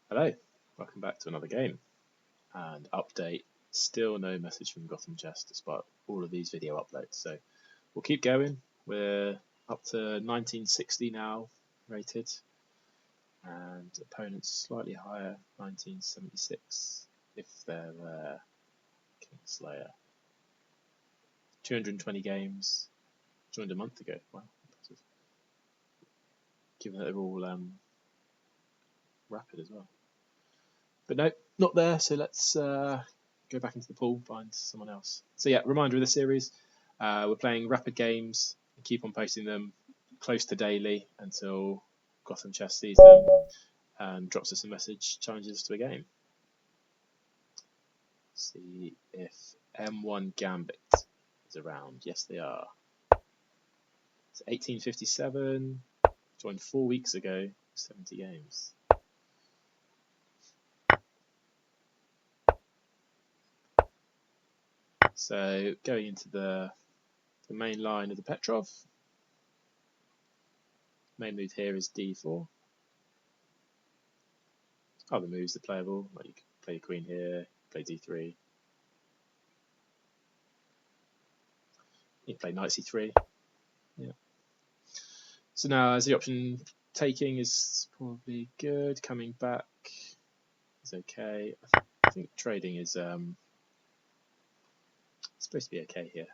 Hello, welcome back to another game. And update, still no message from Gotham Chess despite all of these video uploads. So we'll keep going. We're up to 1960 now rated. And opponents slightly higher, 1976 if they're there. Kingslayer. 220 games. Joined a month ago. Wow, impressive. Given that they're all rapid as well. But no, not there, so let's go back into the pool, find someone else. So yeah, reminder of the series, we're playing rapid games, and keep on posting them close to daily until Gotham Chess sees them and drops us a message, challenges us to a game. See if M1 Gambit is around. Yes, they are. It's 1857, joined 4 weeks ago, 70 games. So going into the main line of the Petrov. Main move here is d4. Other moves are playable, like you can play your queen here, play d3. You can play knight c3. Yeah. So now as the option, taking is probably good, coming back is okay. I think trading is supposed to be okay here.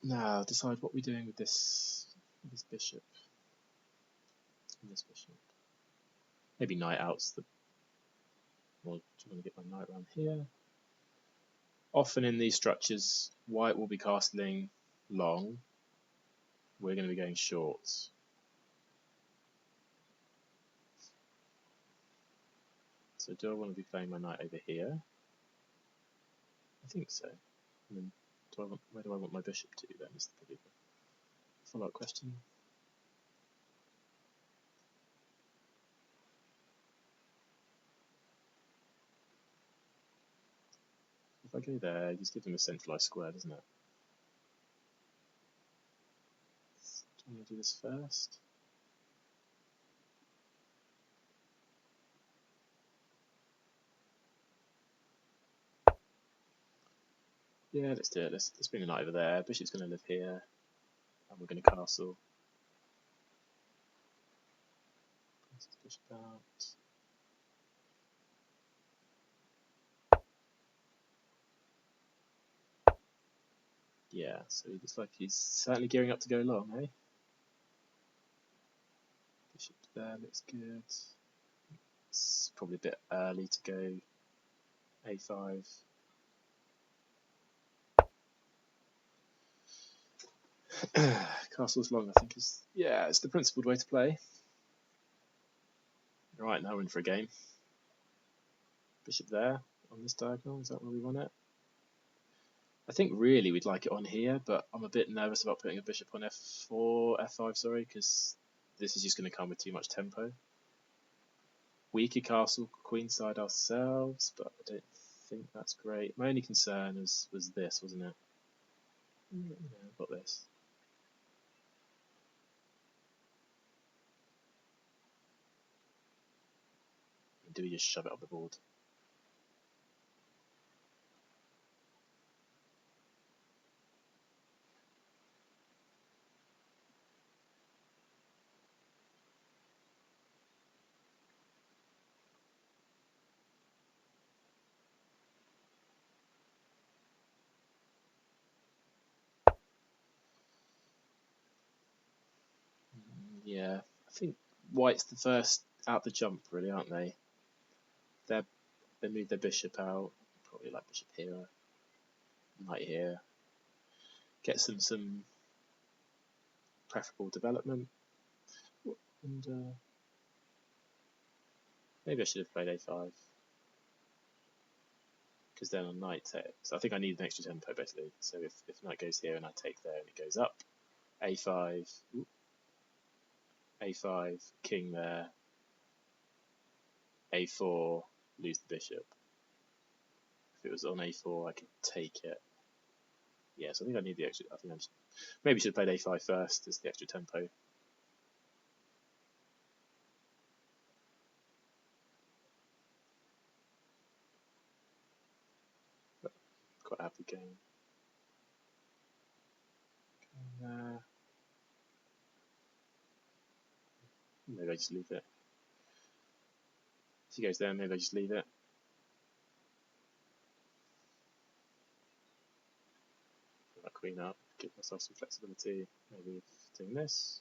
Now decide what we're doing with this bishop. And this bishop. Maybe knight out's the. Well, do you want to get my knight around here? Often in these structures, white will be castling long. We're going to be going short. So do I want to be playing my knight over here? I think so. And then where do I want my bishop to then is probably the follow-up question. If I go there, you just give them a centralized square, doesn't it? Do I want to do this first? Yeah, let's do it. Let's bring the knight over there. Bishop's going to live here, and we're going to castle. This bishop out. Yeah, so he looks like he's certainly gearing up to go long, eh? Bishop there looks good. It's probably a bit early to go a5. Castle's long, I think, is it's the principled way to play. Right, now we're in for a game. Bishop there on this diagonal, is that where we want it? I think really we'd like it on here, but I'm a bit nervous about putting a bishop on f5, sorry, because this is just going to come with too much tempo. We could castle queenside ourselves, but I don't think that's great. My only concern was this, wasn't it? Yeah, I've got this. Do we just shove it up the board? Yeah, I think white's the first out the jump, really, aren't they? They move their bishop out, probably like bishop here, knight here. Get some preferable development. And maybe I should have played a5. Because then on knight takes, I think I need an extra tempo basically. So if knight goes here and I take there and it goes up, a5, a5, king there, a4, lose the bishop. If it was on a4, I could take it. Yeah, so I think I need the extra. I think I maybe should have played a5 first as the extra tempo. have the game. There. Maybe I just leave it. If he goes there, maybe I just leave it. Put that queen up, give myself some flexibility. Maybe doing this.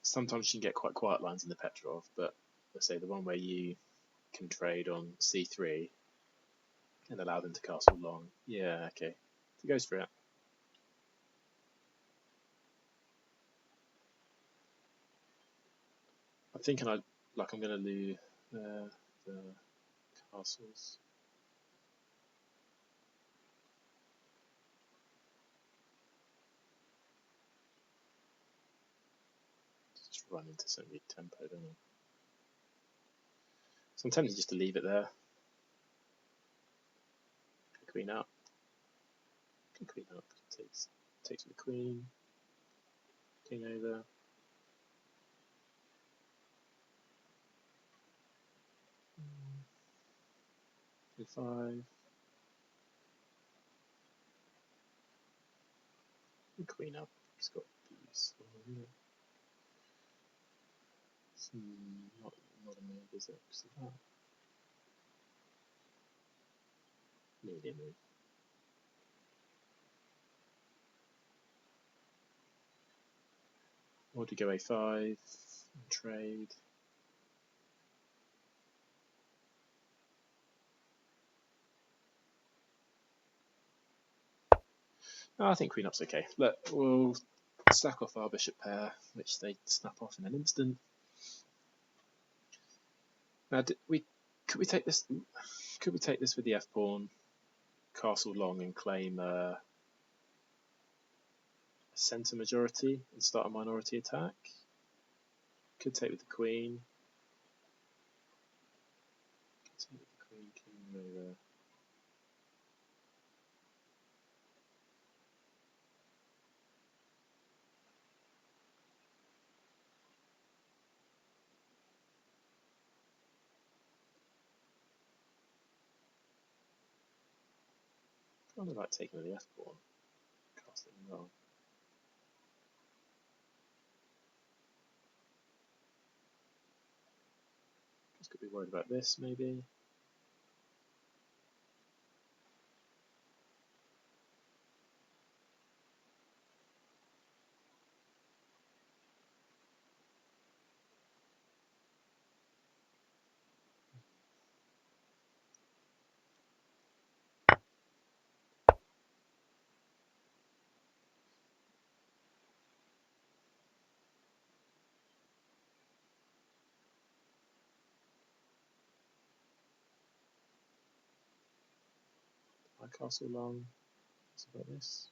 Sometimes you can get quite quiet lines in the Petrov, but let's say the one where you can trade on c3 and allow them to castle long. Yeah, okay. So he goes for it. I'm thinking I'm going to lose the castles. Just run into some weak tempo, don't I? So I'm tempted just to leave it there. Queen up. Queen up. Takes the queen. King over. E5. Queen up. It's got to be useful, isn't it? It's not a move, is it? So that. Nearly a move. Or do you go A5 and trade? No, I think queen up's okay. Look, we'll sack off our bishop pair, which they snap off in an instant. Now, could we take this? Could we take this with the f pawn, castle long, and claim a centre majority and start a minority attack? Could take with the queen. Could take with the queen, king over. Kind of like taking with the f pawn, castling long. Just could be worried about this maybe. My castle long. What's about this?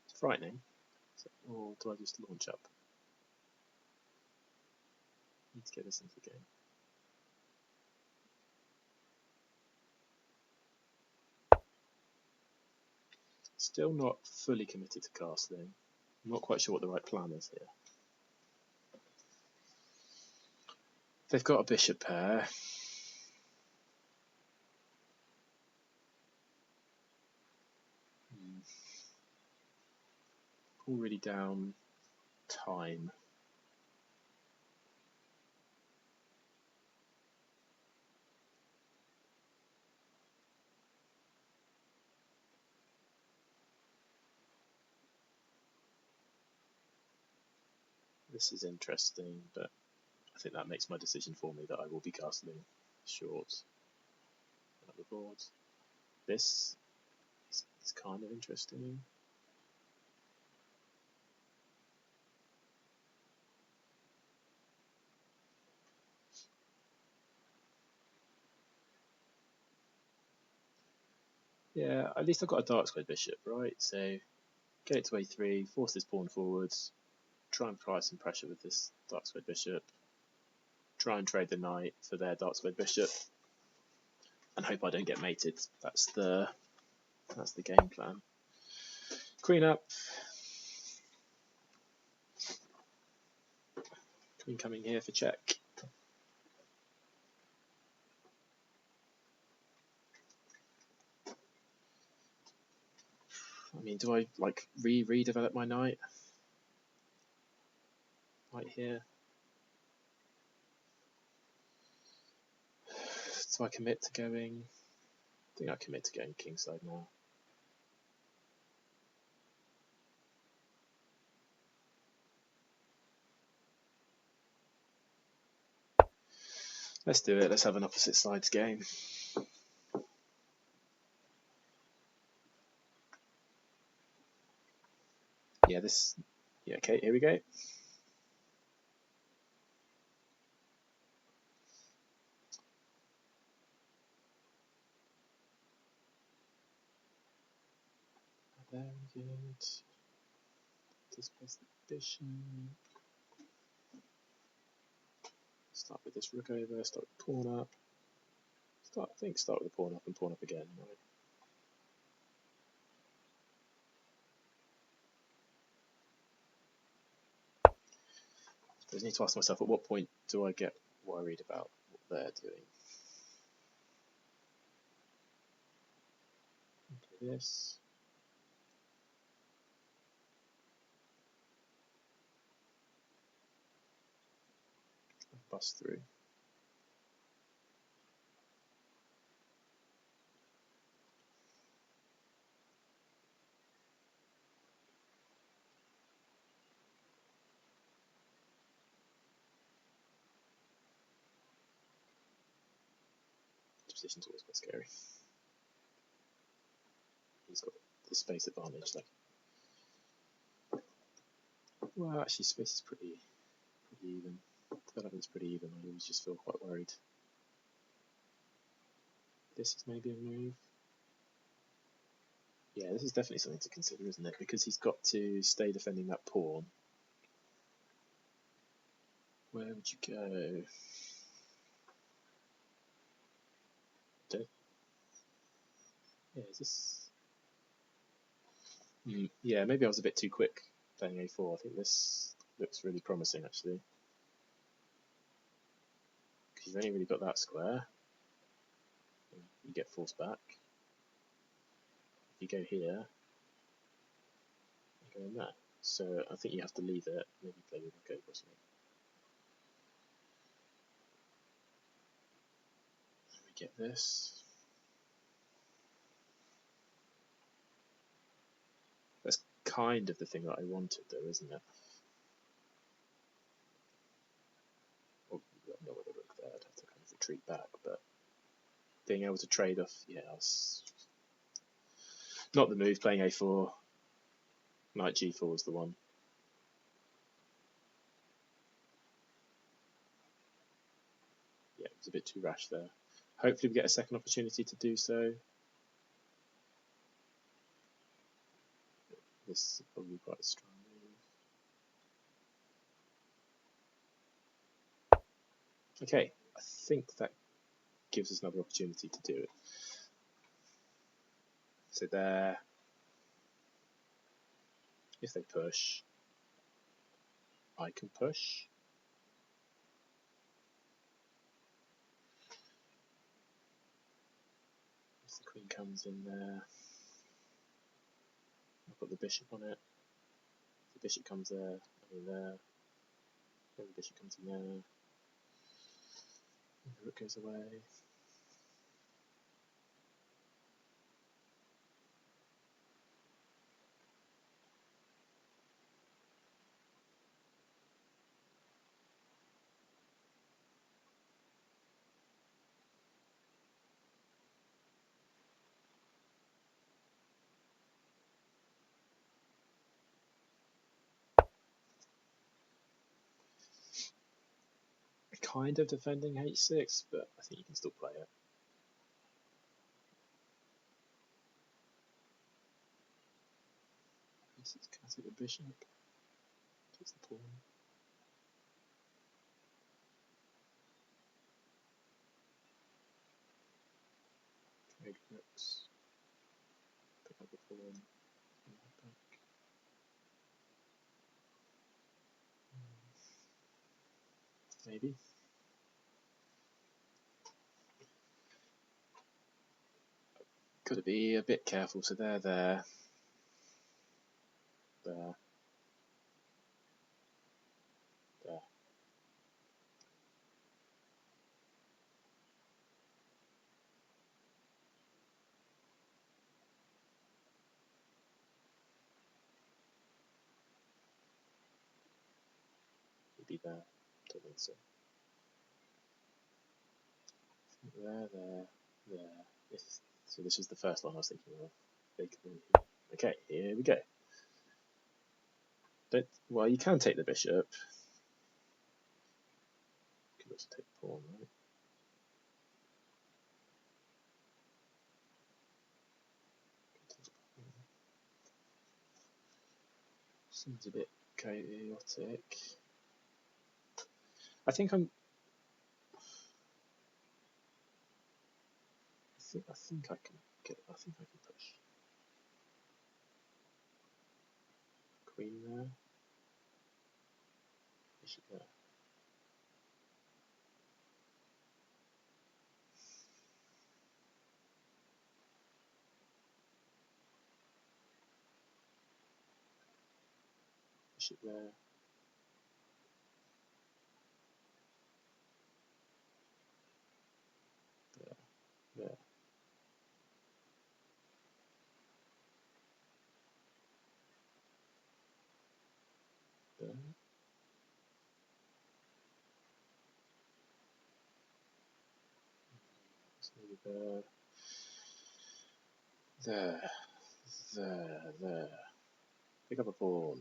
It's frightening. Or do I just launch up? Need to get this into the game. Still not fully committed to castling. I'm not quite sure what the right plan is here. They've got a bishop pair. Already down time. This is interesting, but I think that makes my decision for me that I will be castling short at the board. This is kind of interesting. Yeah, at least I've got a dark squared bishop, right? So get it to a3, force this pawn forwards, try and apply some pressure with this dark squared bishop, try and trade the knight for their dark squared bishop, and hope I don't get mated. That's the game plan. Queen up. Queen coming here for check. I mean, do I like redevelop my knight? Right here. So I commit to going. I think I commit to going kingside now. Let's do it. Let's have an opposite sides game. Yeah, this. Yeah, okay, here we go. Very good. Displace the bishop. Start with this rook over. Start with pawn up. Start with the pawn up and pawn up again. Right. I just need to ask myself, at what point do I get worried about what they're doing? Okay, this. Bust through. This position's always quite scary. He's got the space advantage. Like, well, actually, space is pretty even. Development's pretty even. I always just feel quite worried. This is maybe a move. Yeah, this is definitely something to consider, isn't it? Because he's got to stay defending that pawn. Where would you go? Yeah, is this? Yeah, maybe I was a bit too quick playing a4. I think this looks really promising, actually. Because you've only really got that square. You get forced back. If you go here, you go in there. So I think you have to leave it. Maybe play with rook over or something. We get this. That's kind of the thing that I wanted, though, isn't it? Well, not with a rook there. I'd have to kind of retreat back, but being able to trade off, yeah, not the move. Playing a4, knight g4 was the one. Yeah, it was a bit too rash there. Hopefully we get a second opportunity to do so. This is probably quite a strong move. Okay, I think that gives us another opportunity to do it. So there, if they push, I can push. If the queen comes in there, I've got the bishop on it. If the bishop comes there, I'm in there. Then the bishop comes in there. And the rook goes away. Kind of defending h6, but I think you can still play it. bishop. Takes the pawn. Trade rooks. Pick up the pawn. Back. Maybe. Got to be a bit careful. So there. There. Maybe there. Don't think so. There. So this is the first one I was thinking of. Okay, here we go. Well, you can take the bishop. You can also take the pawn, right? Seems a bit chaotic. I think I think I can push. Queen there. Bishop there. Bishop there. There. Maybe there. Pick up a pawn.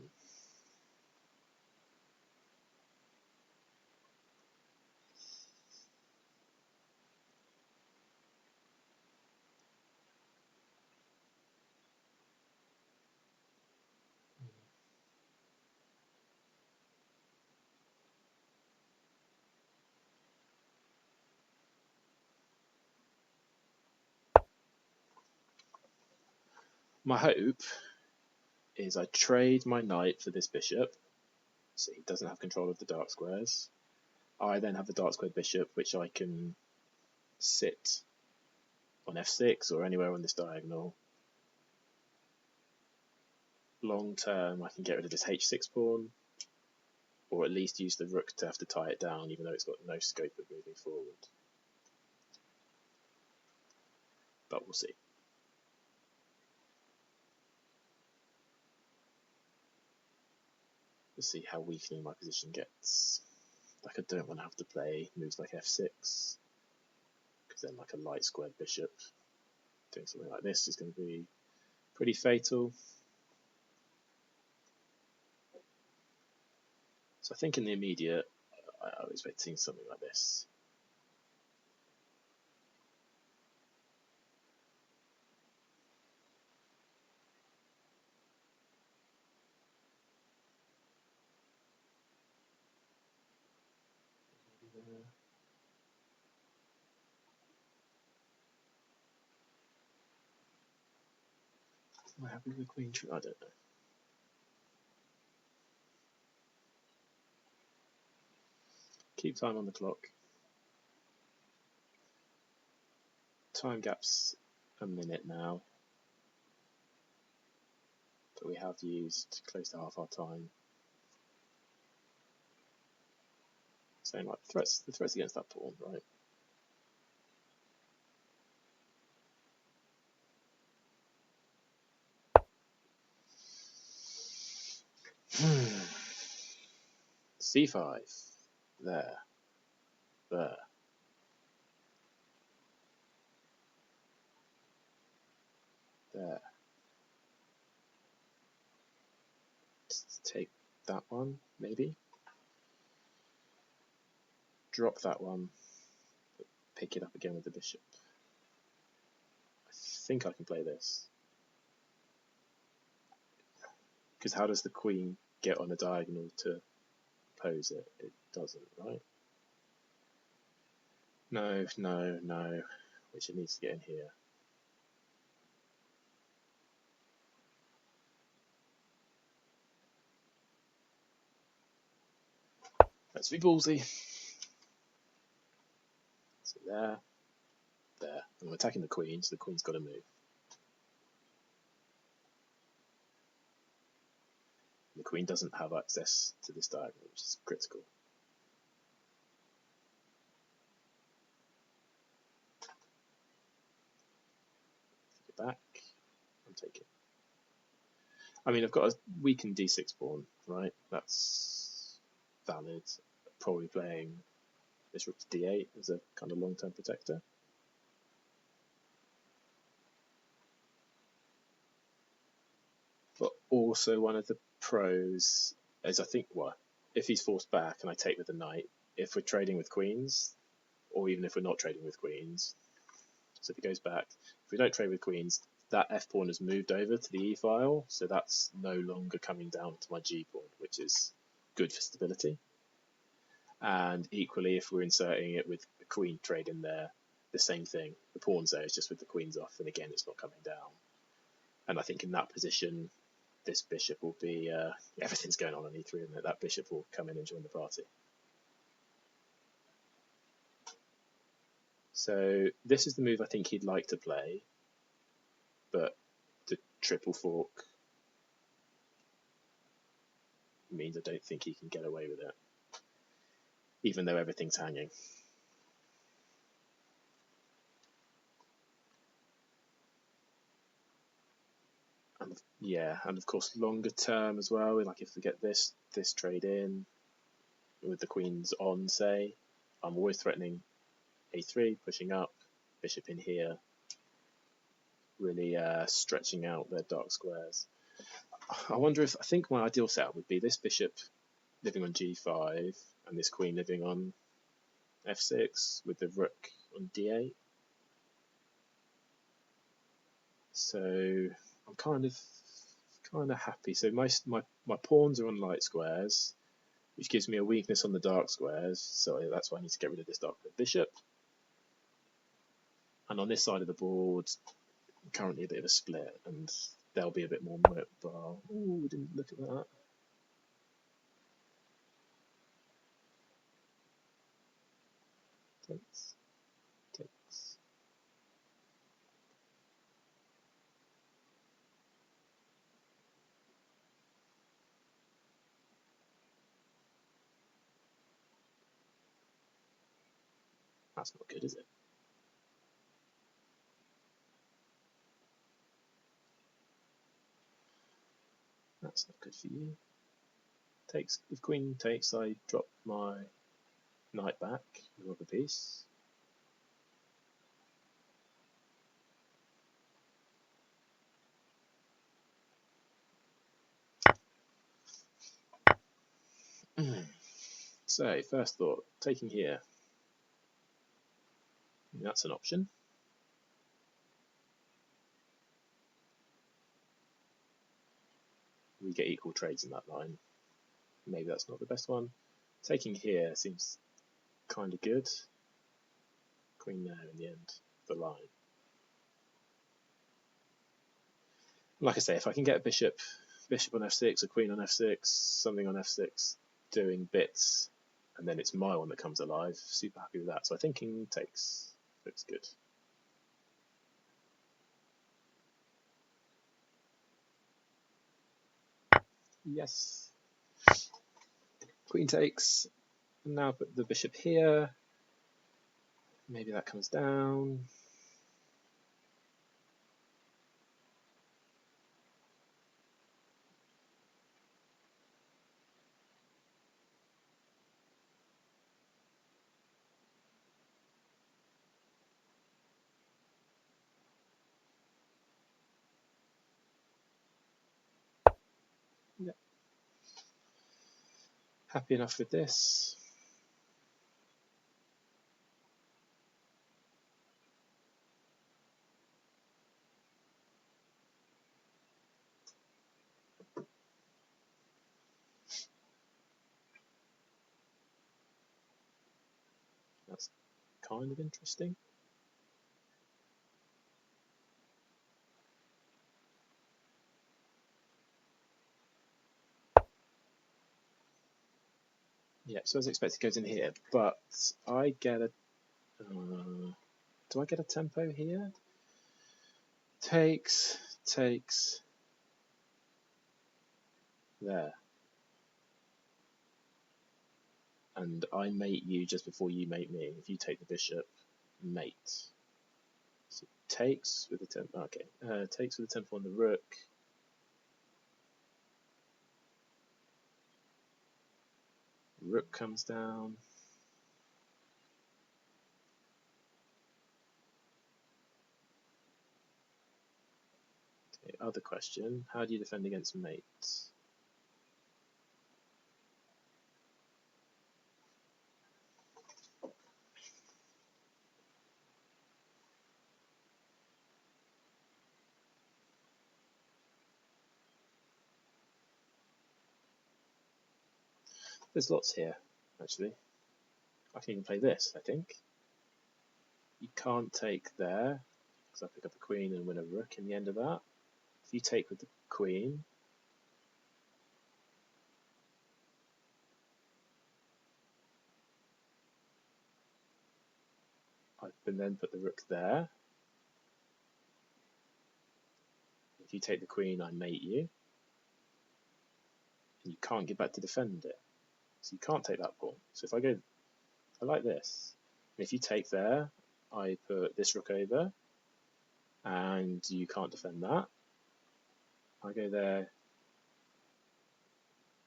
My hope is I trade my knight for this bishop, so he doesn't have control of the dark squares. I then have the dark squared bishop, which I can sit on f6 or anywhere on this diagonal. Long term, I can get rid of this h6 pawn, or at least use the rook to have to tie it down, even though it's got no scope of moving forward. But we'll see. Let's see how weakening my position gets. Like, I don't want to have to play moves like f6, because then like a light squared bishop doing something like this is going to be pretty fatal. So I think in the immediate, I was expecting something like this. Am I happy with the queen? I don't know. Keep time on the clock. Time gap's a minute now, but we have used close to half our time. Saying like the threats against that pawn, right? c5. There. Just take that one, maybe. Drop that one. Pick it up again with the bishop. I think I can play this. Because how does the queen get on a diagonal to oppose it? It doesn't, right? No, no, no. Which it needs to get in here. Let's be ballsy. So there, there. And I'm attacking the queen, so the queen's got to move. The queen doesn't have access to this diagonal, which is critical. Take it back. I'm taking. I mean, I've got a weakened d6 pawn, right? That's valid. Probably playing this rook to d8 as a kind of long-term protector. But also one of the pros is, I think, well, if he's forced back and I take with the knight, if we're trading with queens, or even if we're not trading with queens, so if he goes back, if we don't trade with queens, that f pawn has moved over to the e file, so that's no longer coming down to my g pawn, which is good for stability. And equally, if we're inserting it with the queen trade in there, the same thing. The pawn's there, it's just with the queens off, and again, it's not coming down. And I think in that position, this bishop will be, everything's going on e3, and that bishop will come in and join the party. So this is the move I think he'd like to play, but the triple fork means I don't think he can get away with it, even though everything's hanging. And yeah, and of course longer term as well, like if we get this trade in with the queens on, say, I'm always threatening a3, pushing up, bishop in here, really stretching out their dark squares. I wonder if, I think my ideal setup would be this bishop living on g5 and this queen living on f6 with the rook on d8. So I'm kind of happy. So my pawns are on light squares, which gives me a weakness on the dark squares. So that's why I need to get rid of this dark bishop. And on this side of the board, currently a bit of a split, and there'll be a bit more mobile. Oh, we didn't look at that. Takes. That's not good, is it? That's not good for you. Takes. If queen takes, I drop my knight back, move up a piece. So, first thought, taking here. That's an option. We get equal trades in that line. Maybe that's not the best one. Taking here seems kind of good. Queen there in the end, the line. Like I say, if I can get a bishop on f6, a queen on f6, something on f6, doing bits, and then it's my one that comes alive, super happy with that. So I think king takes, looks good. Yes. Queen takes, and now put the bishop here. Maybe that comes down. Yeah. Happy enough with this. That's kind of interesting. Yeah, so as expected goes in here, but I get a... do I get a tempo here? Takes, there. And I mate you just before you mate me. If you take the bishop, mate. So takes with the tempo, okay. Takes with the tempo on the rook. Rook comes down. Okay, other question, how do you defend against mate? There's lots here, actually. I can even play this, I think. You can't take there, because I pick up a queen and win a rook in the end of that. If you take with the queen, I can then put the rook there. If you take the queen, I mate you. And you can't get back to defend it. So you can't take that pawn. So if I go, I like this. And if you take there, I put this rook over, and you can't defend that. I go there,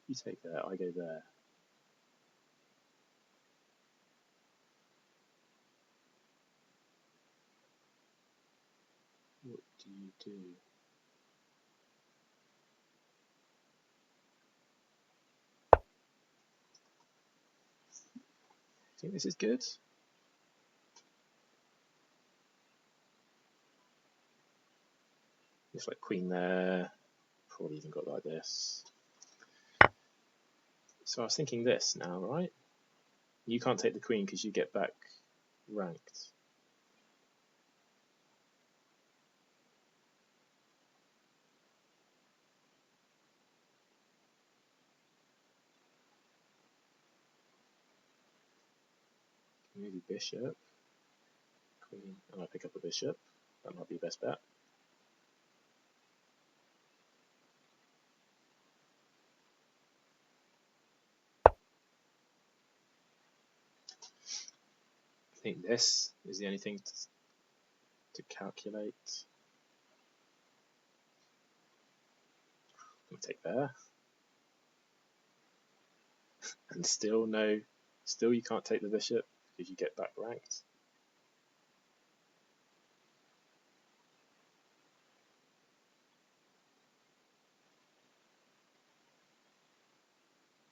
you take there, I go there. What do you do? Think this is good? It's like queen there, probably even got like this. So I was thinking this now, right? You can't take the queen because you get back ranked. Move your bishop, queen, and I pick up a bishop. That might be the best bet. I think this is the only thing to calculate. I'm gonna take there. And still no, still you can't take the bishop because you get back ranked.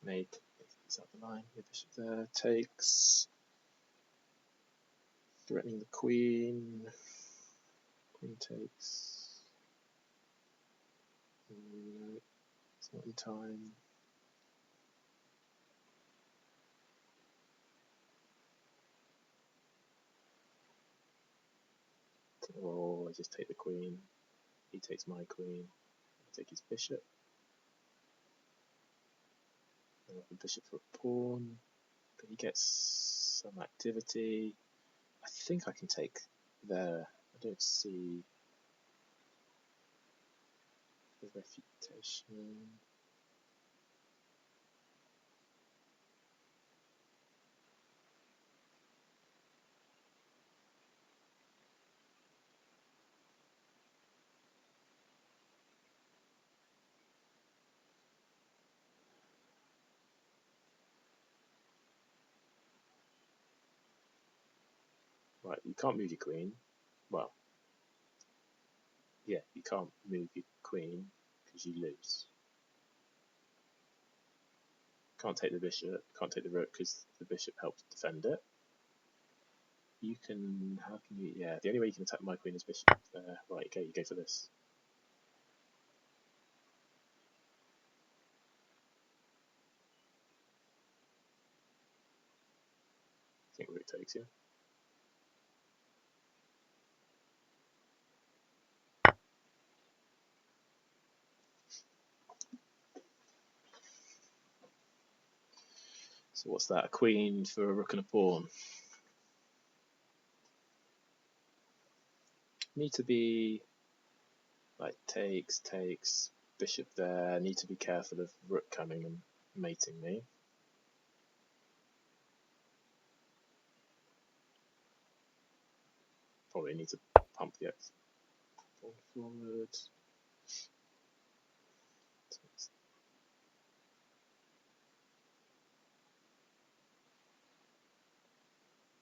Made, is that the line? Your bishop there takes, threatening the queen. Queen takes. No, it's not in time. Oh, I just take the queen. He takes my queen. I take his bishop. I have the bishop for a pawn, but he gets some activity. I think I can take there. I don't see the refutation. Right, you can't move your queen. Well, yeah, you can't move your queen because you lose. Can't take the bishop, can't take the rook because the bishop helps defend it. You can, how can you, yeah, the only way you can attack my queen is bishop there. Right, okay, you go for this. think rook takes, yeah. So what's that? A queen for a rook and a pawn. Need to be like takes, bishop there. Need to be careful of rook coming and mating me. Probably need to pump the x forward.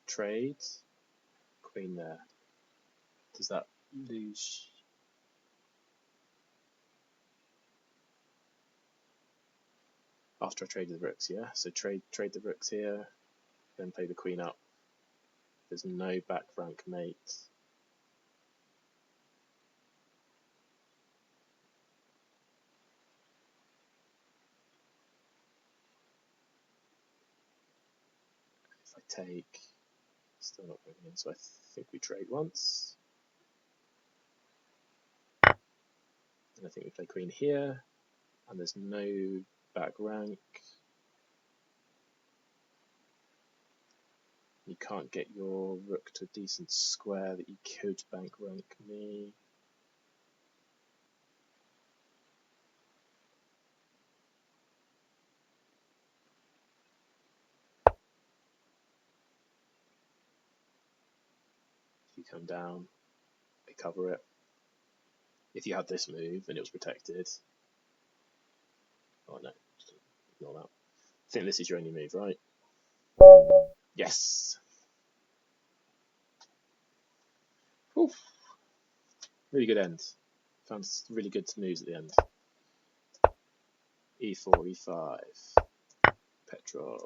Trades. Queen there. Does that lose? After I trade the rooks, yeah. So trade the rooks here, then play the queen up. There's no back rank mate. If I take, still not going in. So I think we trade once. And I think we play queen here, and there's no back rank. You can't get your rook to a decent square that you could bank rank me. If you come down, I cover it. If you had this move and it was protected, oh no, ignore that. I think this is your only move, right? Yes. Oof. Really good end. Found really good moves at the end. E4, E5, Petrov,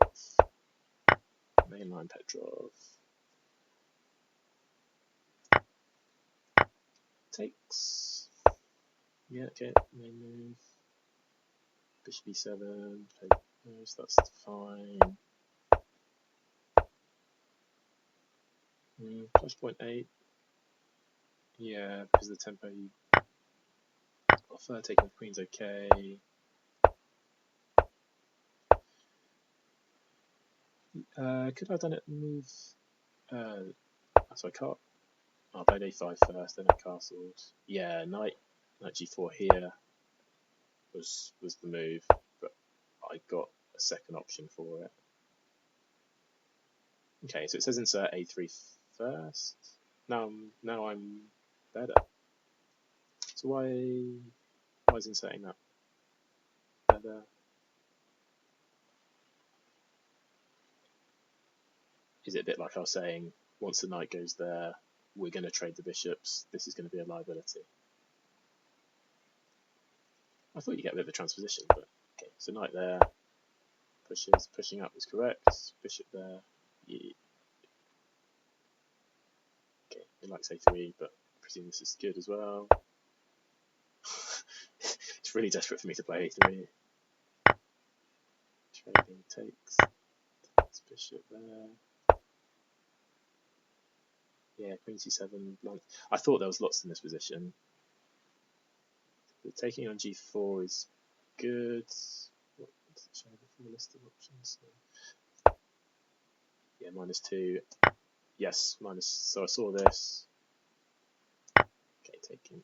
mainline Petrov. Takes. Yeah, okay, main move. Bishop E7, play moves, that's fine. Plus 0.8. Yeah, because of the tempo you offer, taking the queen's okay. Could I have done it move? So I can't. I played A5 first, then I castled. Yeah, knight G4 here was the move, but I got a second option for it. Okay, so it says insert A3 first. Now I'm better. So why is inserting that better? Is it a bit like I was saying, once the knight goes there, we're going to trade the bishops, this is going to be a liability? I thought you get a bit of a transposition, but okay, so knight there, pushing up is correct, bishop there, yeah. Okay, it likes A3, but I presume this is good as well. It's really desperate for me to play A3. Trading takes bishop there. Yeah, queen c7, blunt. I thought there was lots in this position. But taking on g4 is good. What does it show the full list of options? Yeah, -2. Yes, minus. So I saw this. Okay, taking.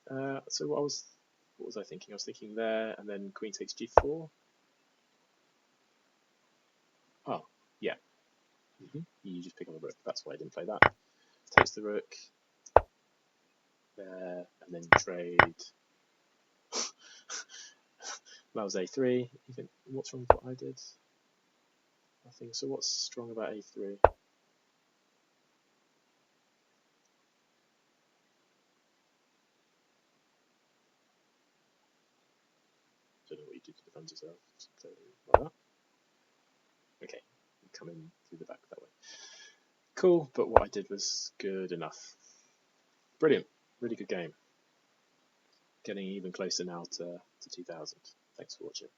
So what was I thinking? I was thinking there, and then queen takes g4. Oh, yeah. You just pick on the rook. That's why I didn't play that. Takes the rook there, and then trade. That was a3. Even what's wrong with what I did? Nothing. So what's strong about a3? Don't know what you do to defend yourself. So like that. Okay, you come in through the back that way. Cool, but what I did was good enough. Brilliant, really good game. Getting even closer now to 2000. Thanks for watching.